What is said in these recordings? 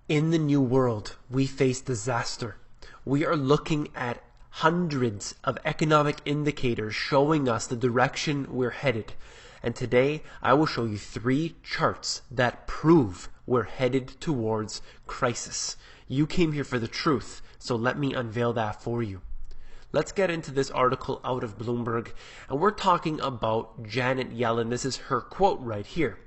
In the new world, we face disaster. We are looking at hundreds of economic indicators showing us the direction we're headed. And today, I will show you 3 charts that prove we're headed towards crisis. You came here for the truth, so let me unveil that for you. Let's get into this article out of Bloomberg, and we're talking about Janet Yellen. This is her quote right here.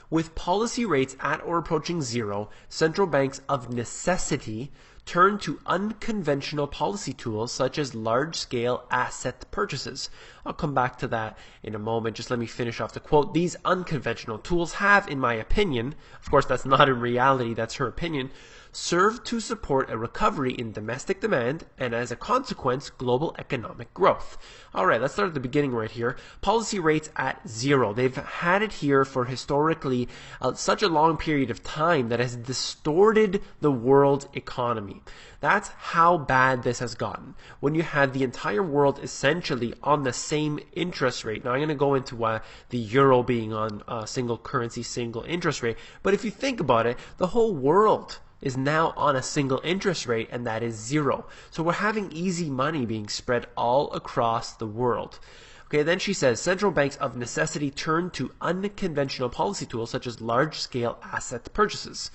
With policy rates at or approaching zero, central banks of necessity turn to unconventional policy tools such as large-scale asset purchases. I'll come back to that in a moment. Just let me finish off the quote. These unconventional tools have, in my opinion, of course that's not in reality, that's her opinion, served to support a recovery in domestic demand and, as a consequence, global economic growth. All right, let's start at the beginning right here. Policy rates at zero. They've had it here for historically such a long period of time that has distorted the world economy. That's how bad this has gotten. When you have the entire world essentially on the same interest rate. Now, I'm going to go into the euro being on single currency, single interest rate. But if you think about it, the whole world is now on a single interest rate, and that is zero. So we're having easy money being spread all across the world. Okay, then she says, central banks of necessity turn to unconventional policy tools such as large-scale asset purchases.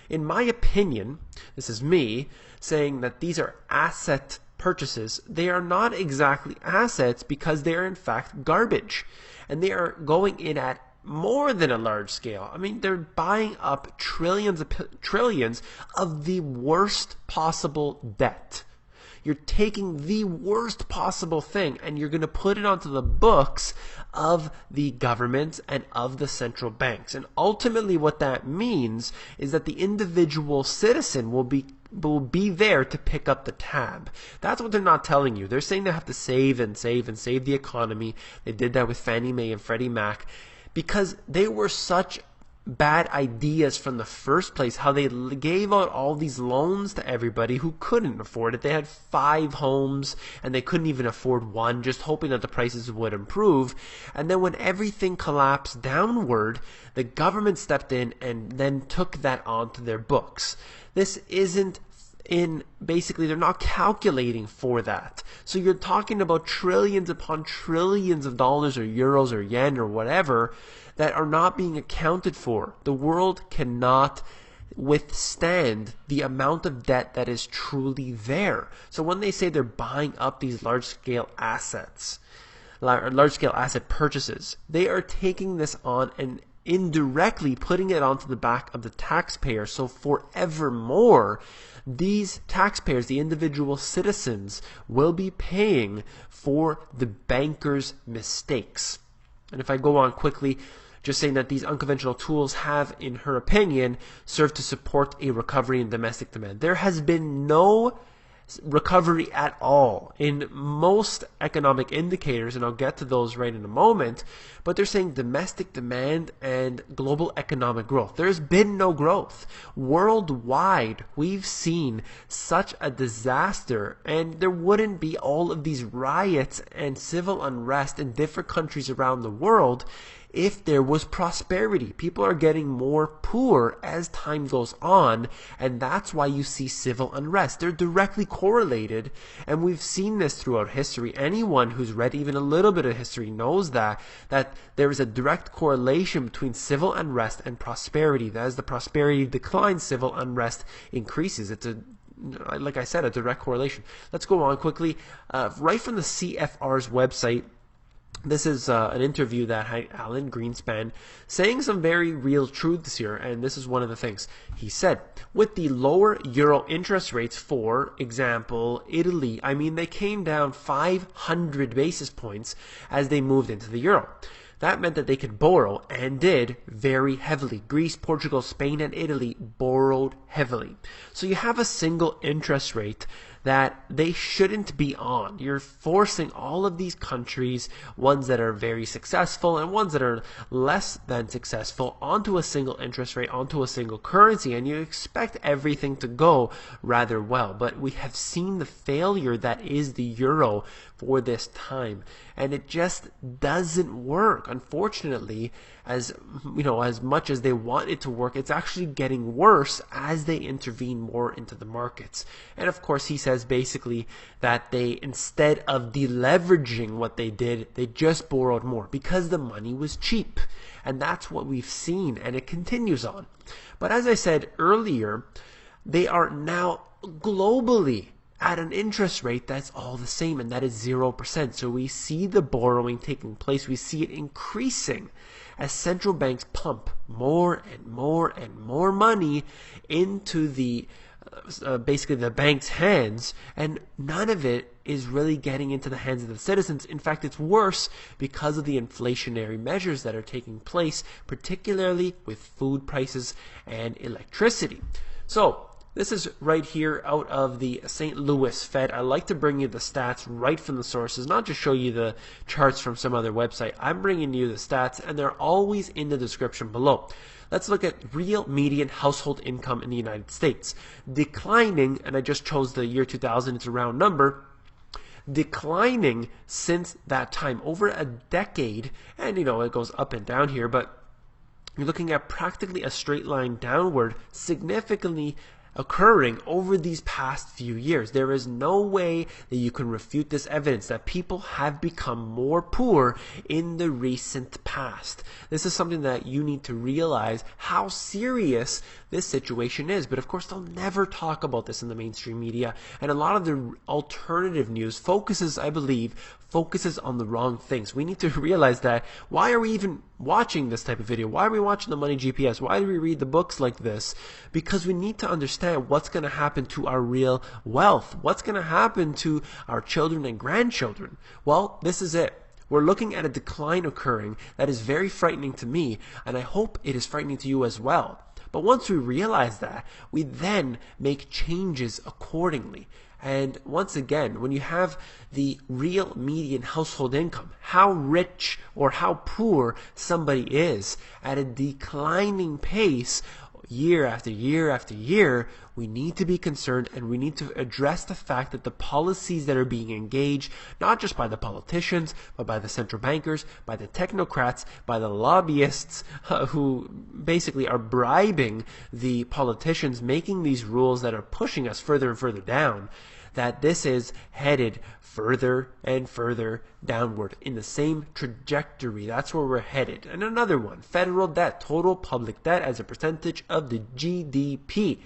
In my opinion, this is me saying that these are asset purchases. They are not exactly assets because they are in fact garbage. And they are going in at more than a large scale. I mean, they're buying up trillions of the worst possible debt. You're taking the worst possible thing and you're going to put it onto the books of the government and of the central banks. And ultimately what that means is that the individual citizen will be there to pick up the tab. That's what they're not telling you. They're saying they have to save and save and save the economy. They did that with Fannie Mae and Freddie Mac, because they were such bad ideas from the first place, how they gave out all these loans to everybody who couldn't afford it. They had 5 homes and they couldn't even afford one, just hoping that the prices would improve. And then when everything collapsed downward, the government stepped in and then took that onto their books. This isn't basically they're not calculating for that. So you're talking about trillions upon trillions of dollars or euros or yen or whatever that are not being accounted for. The world cannot withstand the amount of debt that is truly there. So when they say they're buying up these large-scale assets, large-scale asset purchases, they are taking this on and indirectly putting it onto the back of the taxpayer. So forevermore, these taxpayers, the individual citizens, will be paying for the bankers' mistakes. And if I go on quickly, just saying that these unconventional tools have, in her opinion, served to support a recovery in domestic demand. There has been no recovery at all in most economic indicators, and I'll get to those right in a moment, but they're saying domestic demand and global economic growth. There's been no growth. Worldwide, we've seen such a disaster, and there wouldn't be all of these riots and civil unrest in different countries around the world if there was prosperity. People are getting more poor as time goes on, and that's why you see civil unrest. They're directly correlated, and we've seen this throughout history. Anyone who's read even a little bit of history knows that there is a direct correlation between civil unrest and prosperity. As the prosperity declines, civil unrest increases. It's like I said, a direct correlation. Let's go on quickly. Right from the CFR's website, this is an interview that had Alan Greenspan saying some very real truths here, and this is one of the things. He said, with the lower euro interest rates, for example, Italy, they came down 500 basis points as they moved into the euro. That meant that they could borrow, and did, very heavily. Greece, Portugal, Spain, and Italy borrowed heavily. So you have a single interest rate that they shouldn't be on. You're forcing all of these countries, ones that are very successful and ones that are less than successful, onto a single interest rate, onto a single currency, and you expect everything to go rather well. But we have seen the failure that is the euro for this time, and it just doesn't work, unfortunately. as as much as they want it to work, it's actually getting worse as they intervene more into the markets. And of course, he says basically that they, instead of deleveraging what they did, they just borrowed more because the money was cheap. And that's what we've seen, and it continues on. But as I said earlier, they are now globally at an interest rate that's all the same, and that is 0%. So we see the borrowing taking place. We see it increasing as central banks pump more and more and more money into the basically the bank's hands, and none of it is really getting into the hands of the citizens. In fact, it's worse because of the inflationary measures that are taking place, particularly with food prices and electricity. So this is right here out of the St. Louis Fed. I like to bring you the stats right from the sources, not just show you the charts from some other website. I'm bringing you the stats, and they're always in the description below. Let's look at real median household income in the United States. Declining, and I just chose the year 2000, it's a round number, declining since that time, over a decade, and it goes up and down here, but you're looking at practically a straight line downward, significantly occurring over these past few years. There is no way that you can refute this evidence that people have become more poor in the recent past. This is something that you need to realize how serious this situation is. But of course, they'll never talk about this in the mainstream media, and a lot of the alternative news focuses, I believe, on the wrong things. We need to realize that. Why are we even watching this type of video? Why are we watching the Money GPS? Why do we read the books like this? Because we need to understand what's going to happen to our real wealth. What's going to happen to our children and grandchildren? Well, this is it. We're looking at a decline occurring that is very frightening to me, and I hope it is frightening to you as well. But once we realize that, we then make changes accordingly. And once again, when you have the real median household income, how rich or how poor somebody is at a declining pace year after year after year, we need to be concerned, and we need to address the fact that the policies that are being engaged, not just by the politicians, but by the central bankers, by the technocrats, by the lobbyists who basically are bribing the politicians, making these rules that are pushing us further and further down, that this is headed further and further downward in the same trajectory. That's where we're headed. And another one, federal debt, total public debt as a percentage of the GDP.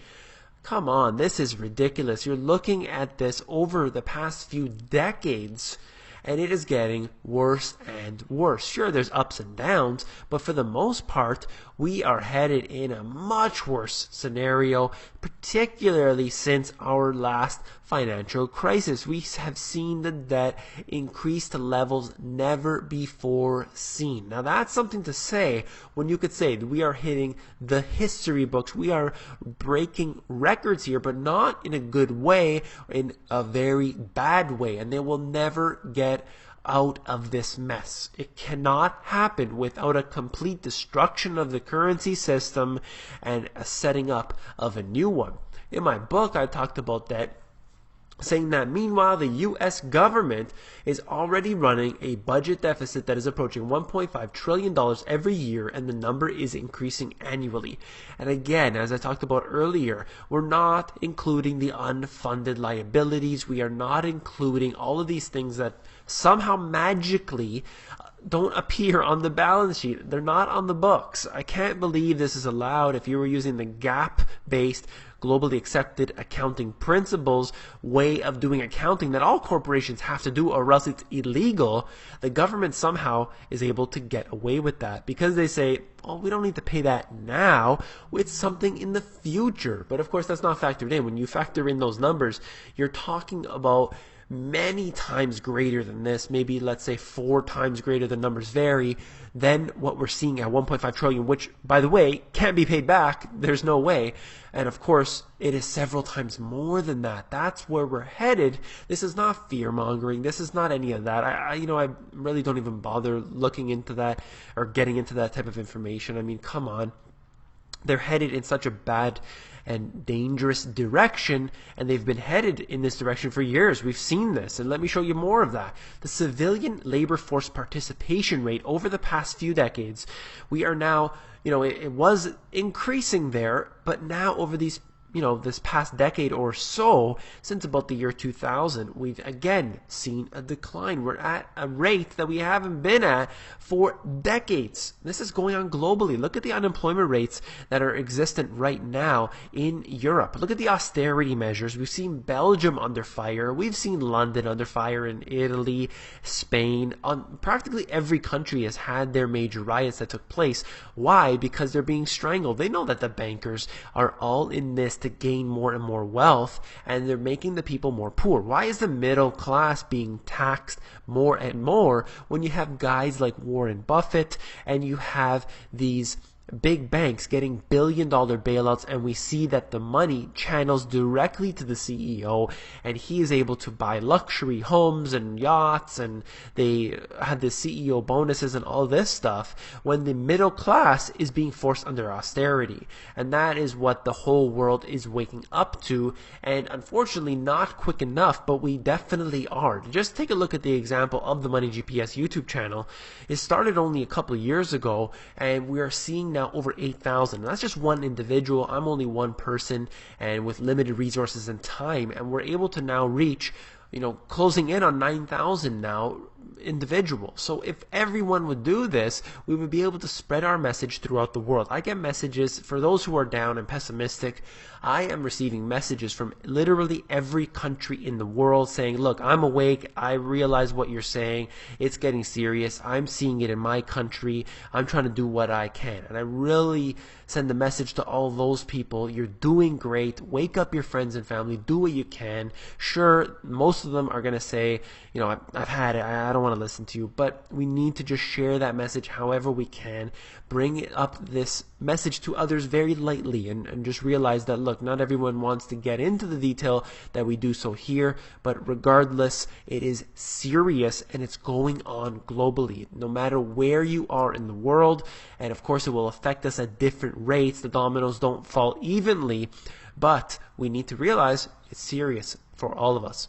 Come on, this is ridiculous. You're looking at this over the past few decades, and it is getting worse and worse. Sure, there's ups and downs, but for the most part, we are headed in a much worse scenario, particularly since our last financial crisis. We have seen the debt increase to levels never before seen. Now, that's something to say when you could say that we are hitting the history books. We are breaking records here, but not in a good way, in a very bad way, and they will never get out of this mess. It cannot happen without a complete destruction of the currency system and a setting up of a new one. In my book, I talked about that, saying that meanwhile the U.S. government is already running a budget deficit that is approaching $1.5 trillion every year, and the number is increasing annually. And again, as I talked about earlier, we're not including the unfunded liabilities. We are not including all of these things that somehow magically don't appear on the balance sheet. They're not on the books. I can't believe this is allowed. If you were using the GAAP-based, globally accepted accounting principles way of doing accounting that all corporations have to do, or else it's illegal, the government somehow is able to get away with that because they say, oh, we don't need to pay that now, it's something in the future. But of course, that's not factored in. When you factor in those numbers, you're talking about many times greater than this, maybe let's say 4 times greater, the numbers vary, than what we're seeing at 1.5 trillion, which, by the way, can't be paid back. There's no way. And of course, it is several times more than that. That's where we're headed. This is not fear-mongering. This is not any of that. I really don't even bother looking into that or getting into that type of information. I mean, come on. they're headed in such a bad and dangerous direction, and they've been headed in this direction for years. We've seen this, and let me show you more of that. The civilian labor force participation rate over the past few decades, we are now, it was increasing there, but now over these this past decade or so, since about the year 2000, we've again seen a decline. We're at a rate that we haven't been at for decades. This is going on globally. Look at the unemployment rates that are existent right now in Europe. Look at the austerity measures. We've seen Belgium under fire. We've seen London under fire, in Italy, Spain. Practically every country has had their major riots that took place. Why? Because they're being strangled. They know that the bankers are all in this to gain more and more wealth, and they're making the people more poor. Why is the middle class being taxed more and more when you have guys like Warren Buffett and you have these big banks getting billion-dollar bailouts, and we see that the money channels directly to the CEO, and he is able to buy luxury homes and yachts, and they had the CEO bonuses and all this stuff, when the middle class is being forced under austerity. And that is what the whole world is waking up to, and unfortunately not quick enough, but we definitely are. Just take a look at the example of the Money GPS YouTube channel. It started only a couple of years ago, and we are seeing now over 8,000. That's just one individual. I'm only one person and with limited resources and time, and we're able to now reach, closing in on 9,000 now individuals. So if everyone would do this, we would be able to spread our message throughout the world. I get messages, for those who are down and pessimistic, I am receiving messages from literally every country in the world saying, look, I'm awake, I realize what you're saying, it's getting serious, I'm seeing it in my country, I'm trying to do what I can. And I really send the message to all those people, you're doing great, wake up your friends and family, do what you can. Sure, most of them are going to say, I've had it, I don't want to listen to you, but we need to just share that message however we can, bring up this message to others very lightly, and just realize that, look, not everyone wants to get into the detail that we do so here, but regardless, it is serious and it's going on globally, no matter where you are in the world, and of course it will affect us at different rates. The dominoes don't fall evenly, but we need to realize it's serious for all of us.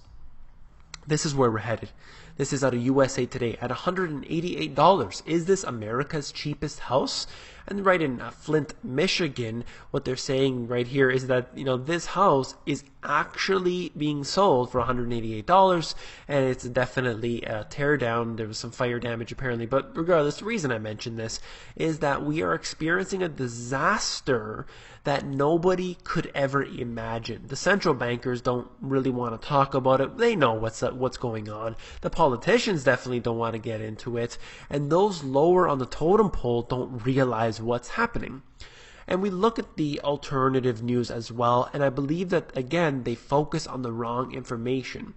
This is where we're headed. This is out of USA Today at $188. Is this America's cheapest house? And right in Flint, Michigan, what they're saying right here is that, this house is actually being sold for $188, and it's definitely a tear down. There was some fire damage apparently, but regardless, the reason I mention this is that we are experiencing a disaster that nobody could ever imagine. The central bankers don't really want to talk about it. They know what's going on. The politicians definitely don't want to get into it, and those lower on the totem pole don't realize what's happening. And we look at the alternative news as well, and I believe that, again, they focus on the wrong information.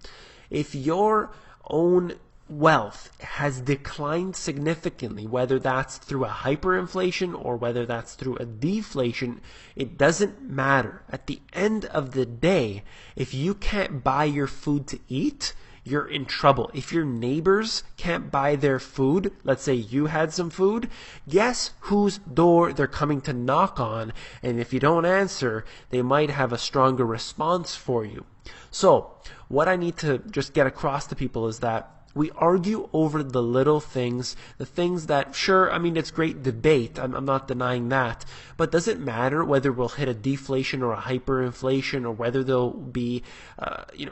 If your own wealth has declined significantly, whether that's through a hyperinflation or whether that's through a deflation, it doesn't matter. At the end of the day, if you can't buy your food to eat, you're in trouble. If your neighbors can't buy their food, let's say you had some food, guess whose door they're coming to knock on? And if you don't answer, they might have a stronger response for you. So what I need to just get across to people is that we argue over the little things, the things that, sure, it's great debate, I'm not denying that, but does it matter whether we'll hit a deflation or a hyperinflation, or whether there'll be,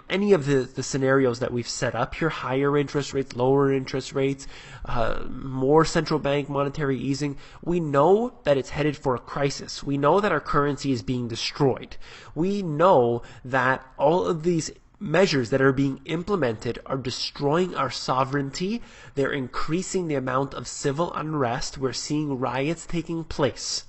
any of the scenarios that we've set up here, higher interest rates, lower interest rates, more central bank monetary easing? We know that it's headed for a crisis. We know that our currency is being destroyed. We know that all of these measures that are being implemented are destroying our sovereignty. They're increasing the amount of civil unrest. We're seeing riots taking place.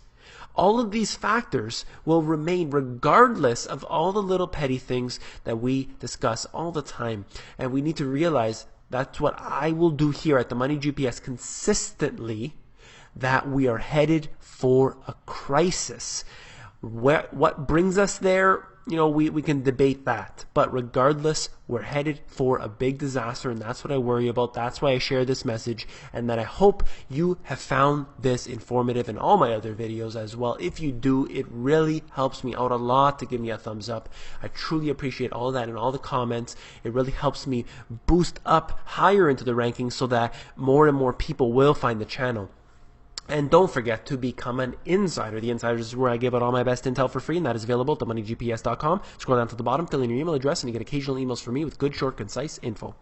All of these factors will remain regardless of all the little petty things that we discuss all the time. And we need to realize that's what I will do here at the Money GPS consistently, that we are headed for a crisis. What brings us there, we can debate that. But regardless, we're headed for a big disaster, and that's what I worry about. That's why I share this message, and that I hope you have found this informative in all my other videos as well. If you do, it really helps me out a lot to give me a thumbs up. I truly appreciate all that and all the comments. It really helps me boost up higher into the rankings so that more and more people will find the channel. And don't forget to become an insider. The Insiders is where I give out all my best intel for free, and that is available at themoneygps.com. Scroll down to the bottom, fill in your email address, and you get occasional emails from me with good, short, concise info.